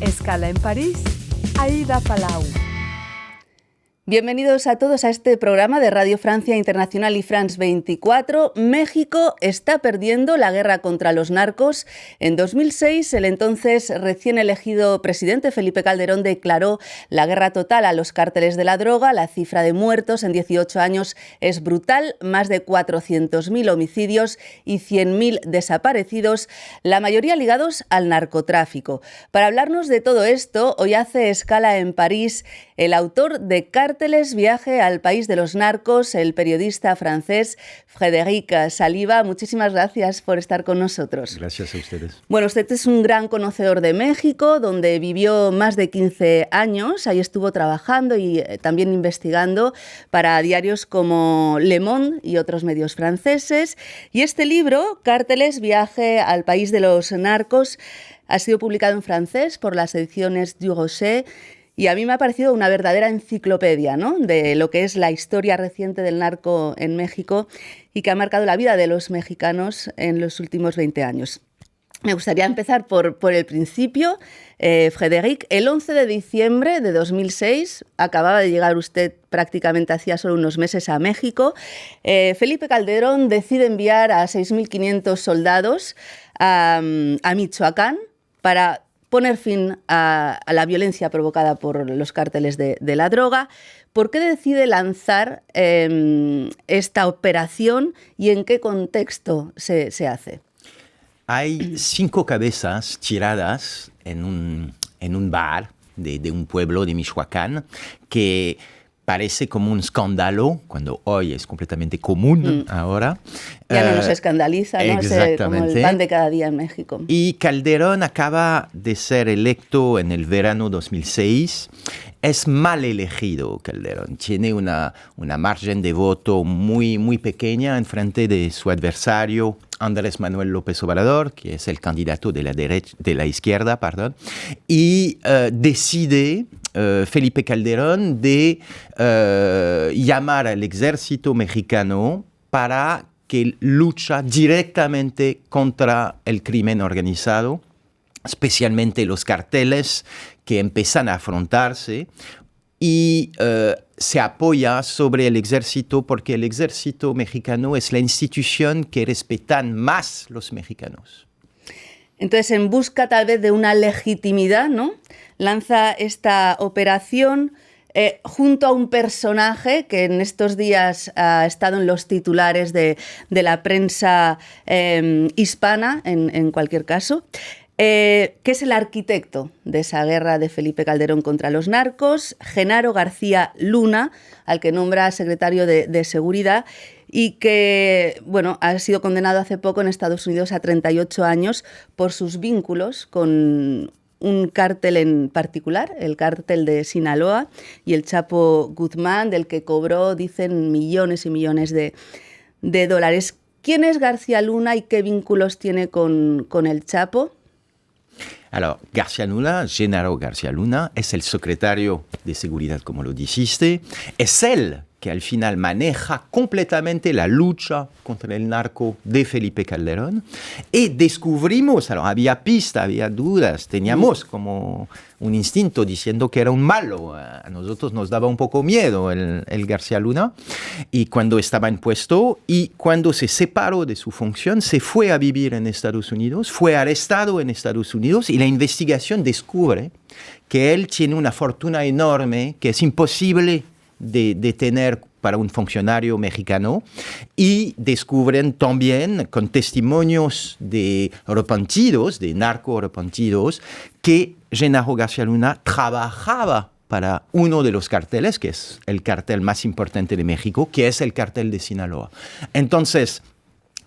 Escala en París, Aida Palau. Bienvenidos a todos a este programa de Radio Francia Internacional y France 24. México está perdiendo la guerra contra los narcos. En 2006, el entonces recién elegido presidente Felipe Calderón declaró la guerra total a los cárteles de la droga. La cifra de muertos en 18 años es brutal, más de 400.000 homicidios y 100.000 desaparecidos, la mayoría ligados al narcotráfico. Para hablarnos de todo esto, hoy hace escala en París el autor de Cárteles, viaje al país de los narcos, el periodista francés Frédéric Saliba. Muchísimas gracias por estar con nosotros. Gracias a ustedes. Bueno, usted es un gran conocedor de México, donde vivió más de 15 años. Ahí estuvo trabajando y también investigando para diarios como Le Monde y otros medios franceses. Y este libro, Cárteles, viaje al país de los narcos, ha sido publicado en francés por las ediciones Du Rocher. Y a mí me ha parecido una verdadera enciclopedia, ¿no?, de lo que es la historia reciente del narco en México y que ha marcado la vida de los mexicanos en los últimos 20 años. Me gustaría empezar por el principio. Frédéric, el 11 de diciembre de 2006, acababa de llegar usted prácticamente hacía solo unos meses a México. Felipe Calderón decide enviar a 6.500 soldados a Michoacán para poner fin a la violencia provocada por los cárteles de la droga. ¿Por qué decide lanzar esta operación y en qué contexto se hace? Hay 5 cabezas tiradas en un bar de un pueblo de Michoacán que parece como un escándalo, cuando hoy es completamente común ahora. Ya no nos escandaliza, ¿no? Exactamente. Como el pan de cada día en México. Y Calderón acaba de ser electo en el verano 2006. Es mal elegido Calderón. Tiene una margen de voto muy, muy pequeña en frente de su adversario, Andrés Manuel López Obrador, que es el candidato de la izquierda, y decide Felipe Calderón de llamar al ejército mexicano para que lucha directamente contra el crimen organizado, especialmente los carteles que empiezan a afrontarse, y se apoya sobre el ejército porque el ejército mexicano es la institución que respetan más los mexicanos. Entonces, en busca tal vez de una legitimidad, ¿no?, lanza esta operación junto a un personaje que en estos días ha estado en los titulares de la prensa hispana, en cualquier caso, que es el arquitecto de esa guerra de Felipe Calderón contra los narcos, Genaro García Luna, al que nombra secretario de Seguridad, y que, bueno, ha sido condenado hace poco en Estados Unidos a 38 años por sus vínculos con un cártel en particular, el cártel de Sinaloa y el Chapo Guzmán, del que cobró, dicen, millones y millones de dólares. ¿Quién es García Luna y qué vínculos tiene con el Chapo? Alors, Genaro García Luna, es el secretario de Seguridad, como lo dijiste. Es él que al final maneja completamente la lucha contra el narco de Felipe Calderón. Y descubrimos, había pistas, había dudas, teníamos como un instinto diciendo que era un malo. A nosotros nos daba un poco miedo el García Luna. Y cuando estaba en puesto y cuando se separó de su función, se fue a vivir en Estados Unidos, fue arrestado en Estados Unidos y la investigación descubre que él tiene una fortuna enorme que es imposible de tener para un funcionario mexicano, y descubren también con testimonios de arrepentidos, de narco arrepentidos, que Genaro García Luna trabajaba para uno de los carteles, que es el cartel más importante de México, que es el cartel de Sinaloa. Entonces,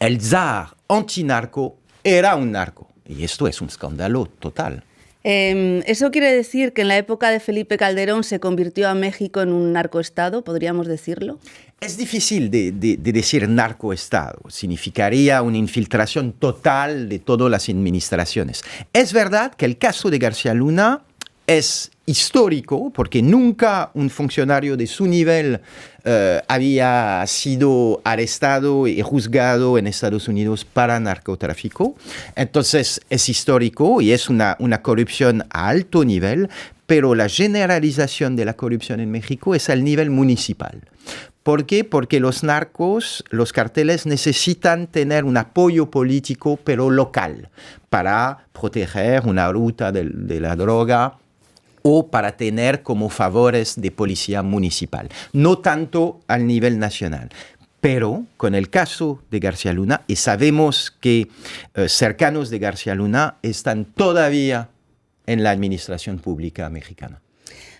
el zar antinarco era un narco, y esto es un escándalo total. ¿Eso quiere decir que en la época de Felipe Calderón se convirtió a México en un narcoestado, podríamos decirlo? Es difícil de decir narcoestado. Significaría una infiltración total de todas las administraciones. Es verdad que el caso de García Luna es histórico, porque nunca un funcionario de su nivel había sido arrestado y juzgado en Estados Unidos para narcotráfico. Entonces es histórico y es una corrupción a alto nivel, pero la generalización de la corrupción en México es al nivel municipal. ¿Por qué? Porque los narcos, los carteles necesitan tener un apoyo político, pero local, para proteger una ruta de la droga o para tener como favores de policía municipal, no tanto al nivel nacional. Pero con el caso de García Luna, y sabemos que cercanos de García Luna están todavía en la administración pública mexicana.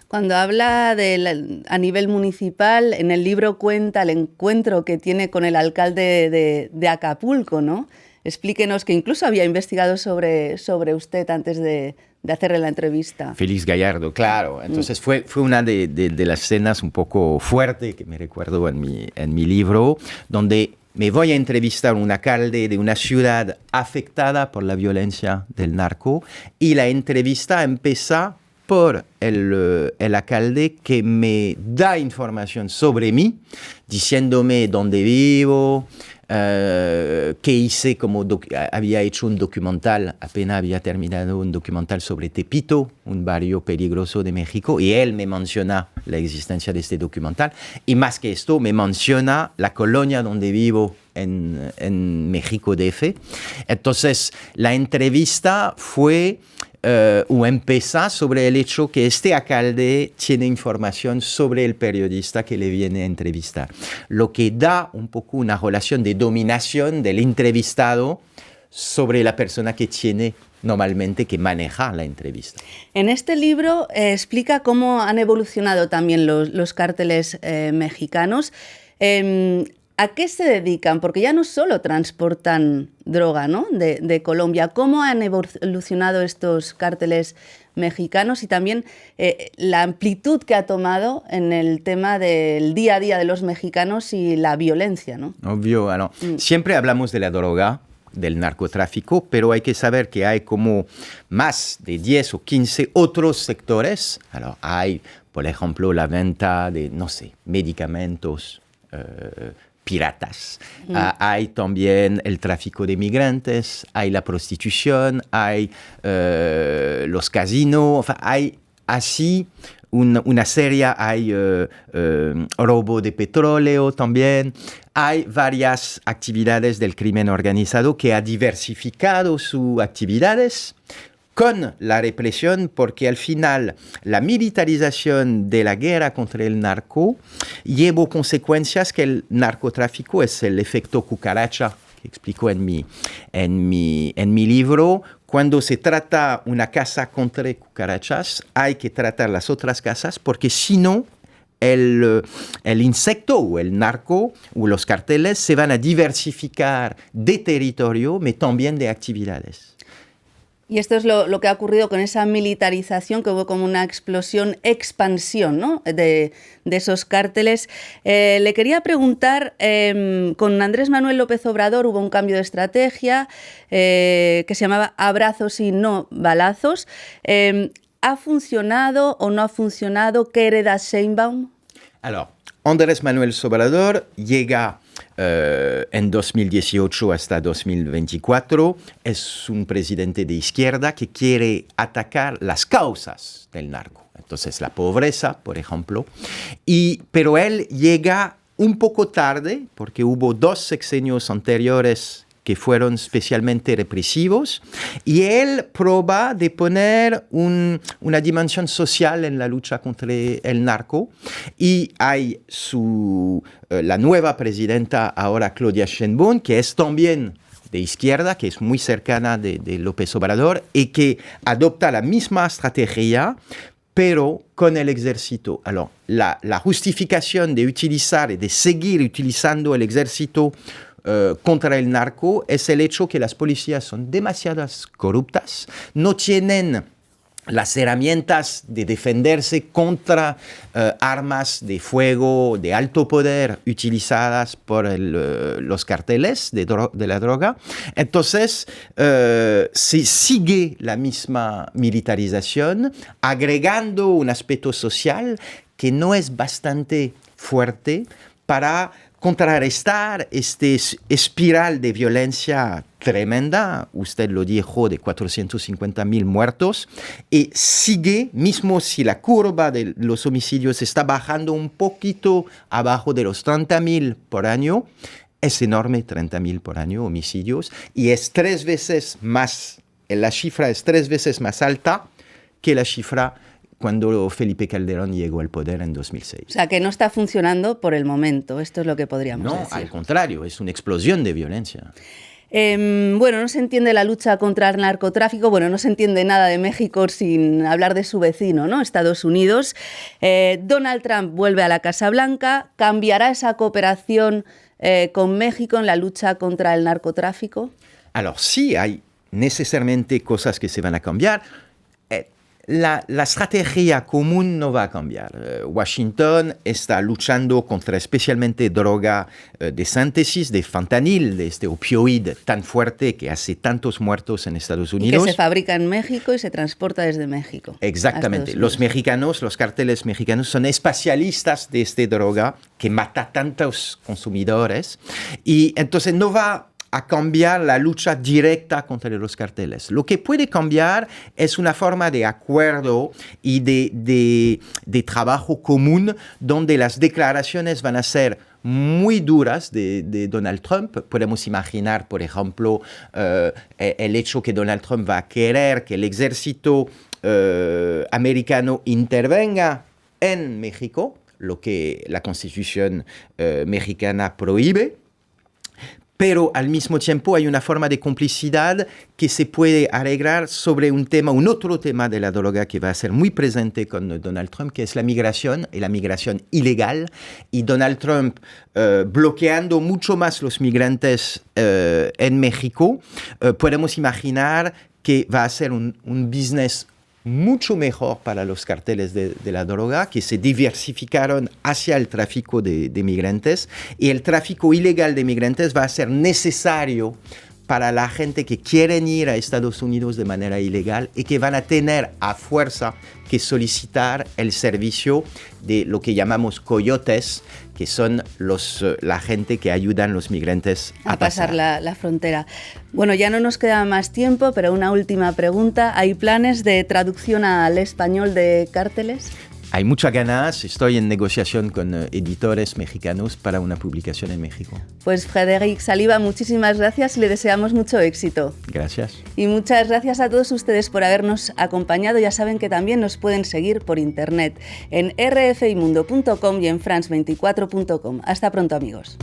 Cuando habla a nivel municipal, en el libro cuenta el encuentro que tiene con el alcalde de Acapulco, ¿no? Explíquenos, que incluso había investigado sobre usted antes de hacerle la entrevista. Félix Gallardo, claro. Entonces fue una de las escenas un poco fuerte que me recuerdo en mi libro, donde me voy a entrevistar a un alcalde de una ciudad afectada por la violencia del narco, y la entrevista empieza por el alcalde, que me da información sobre mí, diciéndome dónde vivo, que hice, había hecho un documental, apenas había terminado un documental sobre Tepito, un barrio peligroso de México, y él me menciona la existencia de este documental, y más que esto, me menciona la colonia donde vivo en México DF. Entonces, la entrevista fue o empieza sobre el hecho que este alcalde tiene información sobre el periodista que le viene a entrevistar, lo que da un poco una relación de dominación del entrevistado sobre la persona que tiene normalmente que maneja la entrevista. En este libro explica cómo han evolucionado también los cárteles mexicanos. ¿A qué se dedican? Porque ya no solo transportan droga, ¿no?, de Colombia. ¿Cómo han evolucionado estos cárteles mexicanos y también la amplitud que ha tomado en el tema del día a día de los mexicanos y la violencia, ¿no? Obvio, bueno, siempre hablamos de la droga, del narcotráfico, pero hay que saber que hay como más de 10 o 15 otros sectores. Hay, por ejemplo, la venta de, medicamentos piratas. Hay también el tráfico de migrantes, hay la prostitución, hay los casinos, hay así una serie, hay robo de petróleo también. Hay varias actividades del crimen organizado que ha diversificado sus actividades con la represión, porque al final la militarización de la guerra contra el narco llevó consecuencias que el narcotráfico es el efecto cucaracha, que explico en mi libro. Cuando se trata una casa contra cucarachas, hay que tratar las otras casas, porque si no, el insecto o el narco o los carteles se van a diversificar de territorio, pero también de actividades. Y esto es lo que ha ocurrido con esa militarización, que hubo como una expansión, ¿no?, de esos cárteles. Le quería preguntar, con Andrés Manuel López Obrador hubo un cambio de estrategia que se llamaba abrazos y no balazos. ¿Ha funcionado o no ha funcionado? ¿Qué hereda Sheinbaum? Andrés Manuel Obrador llega en 2018 hasta 2024. Es un presidente de izquierda que quiere atacar las causas del narco. Entonces, la pobreza, por ejemplo. Pero él llega un poco tarde, porque hubo 2 sexenios anteriores que fueron especialmente represivos, y él prueba de poner una dimensión social en la lucha contra el narco, y hay la nueva presidenta ahora, Claudia Sheinbaum, que es también de izquierda, que es muy cercana de López Obrador, y que adopta la misma estrategia, pero con el ejército. La justificación de utilizar y de seguir utilizando el ejército contra el narco es el hecho que las policías son demasiadas corruptas, no tienen las herramientas de defenderse contra armas de fuego de alto poder utilizadas por los carteles de la droga. Entonces, se sigue la misma militarización, agregando un aspecto social que no es bastante fuerte para contrarrestar este espiral de violencia tremenda, usted lo dijo, de 450.000 muertos, y sigue, mismo si la curva de los homicidios está bajando un poquito abajo de los 30.000 por año, es enorme, 30.000 por año homicidios, y es 3 veces más, la cifra es 3 veces más alta que la cifra cuando Felipe Calderón llegó al poder en 2006. O sea, que no está funcionando por el momento, esto es lo que podríamos decir. No, al contrario, es una explosión de violencia. Bueno, no se entiende la lucha contra el narcotráfico, bueno, no se entiende nada de México sin hablar de su vecino, ¿no? Estados Unidos. Donald Trump vuelve a la Casa Blanca, ¿cambiará esa cooperación con México en la lucha contra el narcotráfico? Alors, sí, hay necesariamente cosas que se van a cambiar. La estrategia común no va a cambiar. Washington está luchando contra especialmente droga de síntesis, de fentanil, de este opioide tan fuerte que hace tantos muertos en Estados Unidos. Y que se fabrica en México y se transporta desde México. Exactamente. Los mexicanos, los carteles mexicanos son especialistas de esta droga que mata tantos consumidores. Y entonces no va a cambiar la lucha directa contra los carteles. Lo que puede cambiar es una forma de acuerdo y de trabajo común donde las declaraciones van a ser muy duras de Donald Trump. Podemos imaginar, por ejemplo, el hecho que Donald Trump va a querer que el ejército americano intervenga en México, lo que la Constitución mexicana prohíbe. Pero al mismo tiempo hay una forma de complicidad que se puede arreglar sobre un otro tema de la droga que va a ser muy presente con Donald Trump, que es la migración y la migración ilegal. Y Donald Trump bloqueando mucho más los migrantes en México, podemos imaginar que va a ser un business mucho mejor para los carteles de la droga, que se diversificaron hacia el tráfico de migrantes, y el tráfico ilegal de migrantes va a ser necesario para la gente que quieren ir a Estados Unidos de manera ilegal y que van a tener a fuerza que solicitar el servicio de lo que llamamos coyotes, que son la gente que ayudan a los migrantes a pasar la frontera. Bueno, ya no nos queda más tiempo, pero una última pregunta. ¿Hay planes de traducción al español de Cárteles? Hay muchas ganas, estoy en negociación con editores mexicanos para una publicación en México. Pues Frédéric Saliba, muchísimas gracias y le deseamos mucho éxito. Gracias. Y muchas gracias a todos ustedes por habernos acompañado. Ya saben que también nos pueden seguir por internet en rfimundo.com y en france24.com. Hasta pronto, amigos.